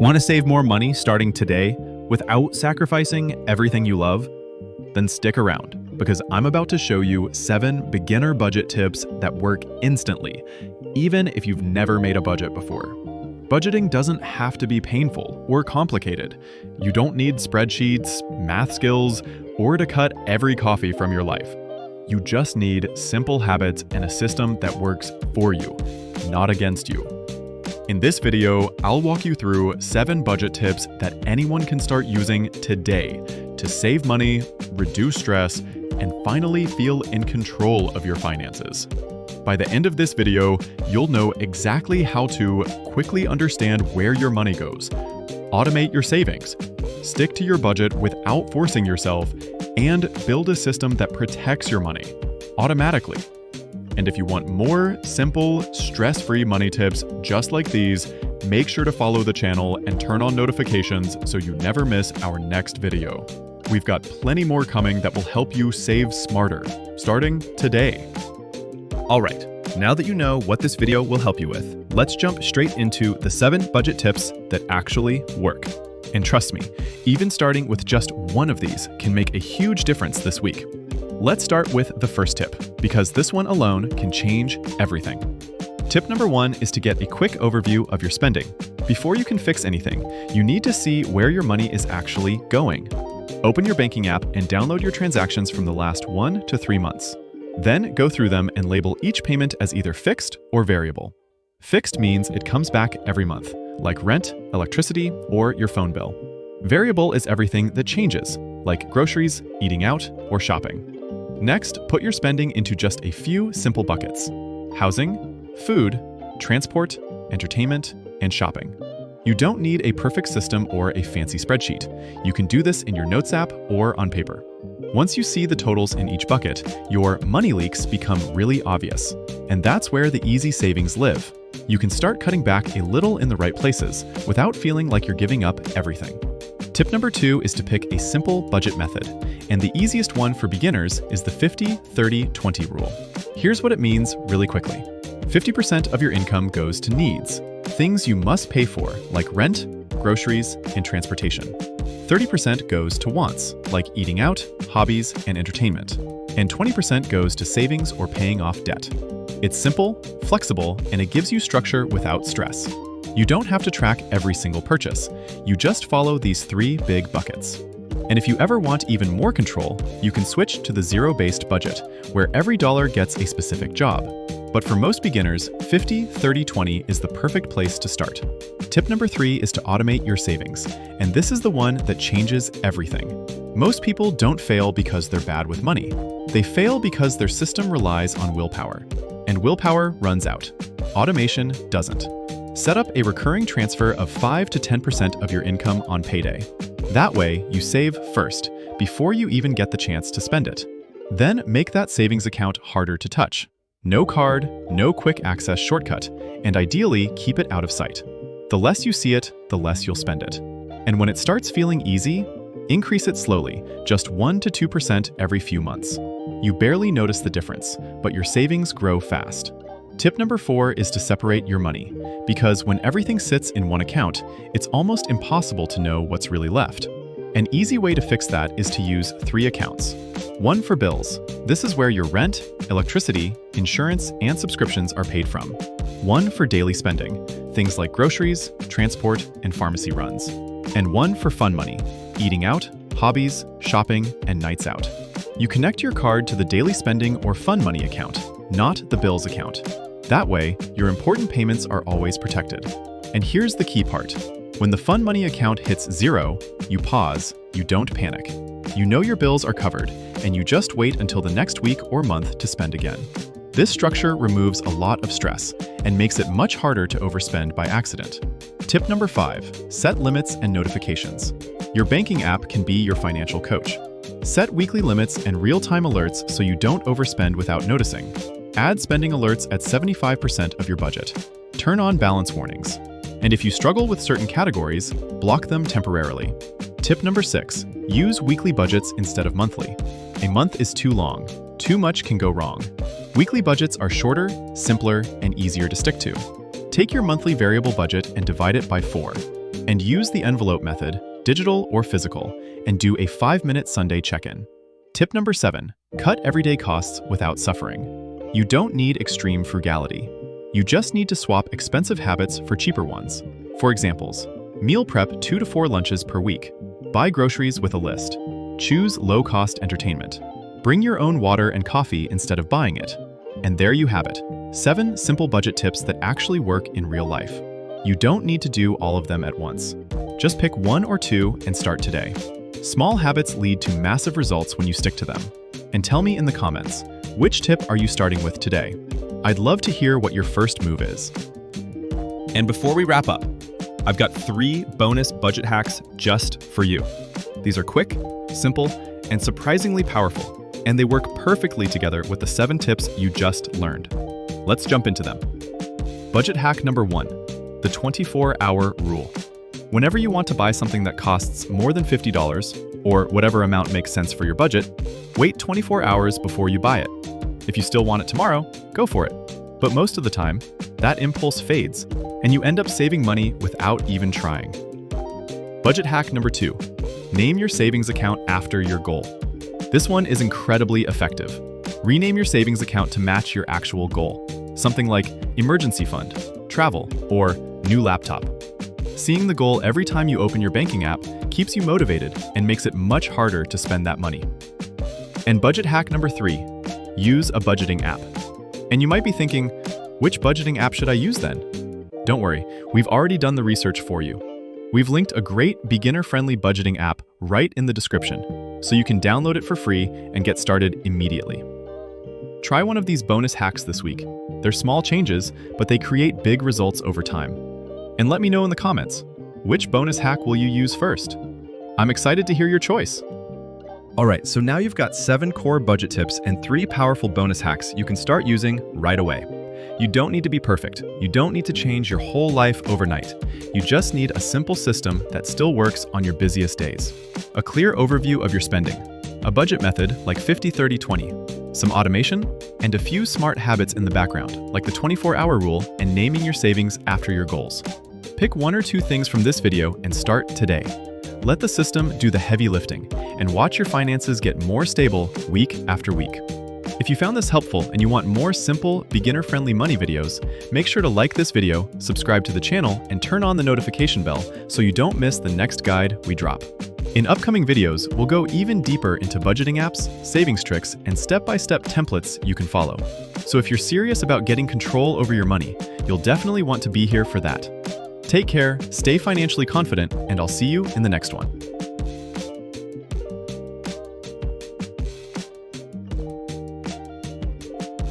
Want to save more money starting today without sacrificing everything you love? Then stick around, because I'm about to show you 7 beginner budget tips that work instantly, even if you've never made a budget before. Budgeting doesn't have to be painful or complicated. You don't need spreadsheets, math skills, or to cut every coffee from your life. You just need simple habits and a system that works for you, not against you. In this video, I'll walk you through 7 budget tips that anyone can start using today to save money, reduce stress, and finally feel in control of your finances. By the end of this video, you'll know exactly how to quickly understand where your money goes, automate your savings, stick to your budget without forcing yourself, and build a system that protects your money automatically. And if you want more simple, stress-free money tips just like these, make sure to follow the channel and turn on notifications so you never miss our next video. We've got plenty more coming that will help you save smarter, starting today. All right, now that you know what this video will help you with, let's jump straight into the 7 budget tips that actually work. And trust me, even starting with just one of these can make a huge difference this week. Let's start with the first tip, because this one alone can change everything. Tip number 1 is to get a quick overview of your spending. Before you can fix anything, you need to see where your money is actually going. Open your banking app and download your transactions from the last 1 to 3 months. Then go through them and label each payment as either fixed or variable. Fixed means it comes back every month, like rent, electricity, or your phone bill. Variable is everything that changes, like groceries, eating out, or shopping. Next, put your spending into just a few simple buckets: housing, food, transport, entertainment, and shopping. You don't need a perfect system or a fancy spreadsheet. You can do this in your Notes app or on paper. Once you see the totals in each bucket, your money leaks become really obvious. And that's where the easy savings live. You can start cutting back a little in the right places without feeling like you're giving up everything. Tip number 2 is to pick a simple budget method, and the easiest one for beginners is the 50-30-20 rule. Here's what it means really quickly. 50% of your income goes to needs, things you must pay for, like rent, groceries, and transportation. 30% goes to wants, like eating out, hobbies, and entertainment. And 20% goes to savings or paying off debt. It's simple, flexible, and it gives you structure without stress. You don't have to track every single purchase. You just follow these 3 big buckets. And if you ever want even more control, you can switch to the zero-based budget, where every dollar gets a specific job. But for most beginners, 50-30-20 is the perfect place to start. Tip number 3 is to automate your savings, and this is the one that changes everything. Most people don't fail because they're bad with money. They fail because their system relies on willpower, and willpower runs out. Automation doesn't. Set up a recurring transfer of 5 to 10% of your income on payday. That way, you save first, before you even get the chance to spend it. Then make that savings account harder to touch. No card, no quick access shortcut, and ideally keep it out of sight. The less you see it, the less you'll spend it. And when it starts feeling easy, increase it slowly, just 1 to 2% every few months. You barely notice the difference, but your savings grow fast. Tip number 4 is to separate your money, because when everything sits in one account, it's almost impossible to know what's really left. An easy way to fix that is to use 3 accounts. One for bills. This is where your rent, electricity, insurance, and subscriptions are paid from. One for daily spending, things like groceries, transport, and pharmacy runs. And one for fun money, eating out, hobbies, shopping, and nights out. You connect your card to the daily spending or fun money account, not the bills account. That way, your important payments are always protected. And here's the key part. When the fun money account hits 0, you pause, you don't panic. You know your bills are covered, and you just wait until the next week or month to spend again. This structure removes a lot of stress and makes it much harder to overspend by accident. Tip number 5, set limits and notifications. Your banking app can be your financial coach. Set weekly limits and real-time alerts so you don't overspend without noticing. Add spending alerts at 75% of your budget. Turn on balance warnings. And if you struggle with certain categories, block them temporarily. Tip number 6, use weekly budgets instead of monthly. A month is too long. Too much can go wrong. Weekly budgets are shorter, simpler, and easier to stick to. Take your monthly variable budget and divide it by 4. And use the envelope method, digital or physical, and do a 5-minute Sunday check-in. Tip number 7, cut everyday costs without suffering. You don't need extreme frugality. You just need to swap expensive habits for cheaper ones. For examples, meal prep 2 to 4 lunches per week. Buy groceries with a list. Choose low-cost entertainment. Bring your own water and coffee instead of buying it. And there you have it, 7 simple budget tips that actually work in real life. You don't need to do all of them at once. Just pick 1 or 2 and start today. Small habits lead to massive results when you stick to them. And tell me in the comments, which tip are you starting with today? I'd love to hear what your first move is. And before we wrap up, I've got 3 bonus budget hacks just for you. These are quick, simple, and surprisingly powerful, and they work perfectly together with the 7 tips you just learned. Let's jump into them. Budget hack number 1, the 24-hour rule. Whenever you want to buy something that costs more than $50, or whatever amount makes sense for your budget, wait 24 hours before you buy it. If you still want it tomorrow, go for it. But most of the time, that impulse fades, and you end up saving money without even trying. Budget hack number 2, name your savings account after your goal. This one is incredibly effective. Rename your savings account to match your actual goal, something like emergency fund, travel, or new laptop. Seeing the goal every time you open your banking app keeps you motivated and makes it much harder to spend that money. And budget hack number 3, use a budgeting app. And you might be thinking, which budgeting app should I use then? Don't worry, we've already done the research for you. We've linked a great beginner-friendly budgeting app right in the description, so you can download it for free and get started immediately. Try one of these bonus hacks this week. They're small changes, but they create big results over time. And let me know in the comments, which bonus hack will you use first? I'm excited to hear your choice. All right, so now you've got 7 core budget tips and 3 powerful bonus hacks you can start using right away. You don't need to be perfect. You don't need to change your whole life overnight. You just need a simple system that still works on your busiest days. A clear overview of your spending, a budget method like 50-30-20, some automation, and a few smart habits in the background, like the 24-hour rule and naming your savings after your goals. Pick 1 or 2 things from this video and start today. Let the system do the heavy lifting and watch your finances get more stable week after week. If you found this helpful and you want more simple, beginner-friendly money videos, make sure to like this video, subscribe to the channel, and turn on the notification bell so you don't miss the next guide we drop. In upcoming videos, we'll go even deeper into budgeting apps, savings tricks, and step-by-step templates you can follow. So if you're serious about getting control over your money, you'll definitely want to be here for that. Take care, stay financially confident, and I'll see you in the next one.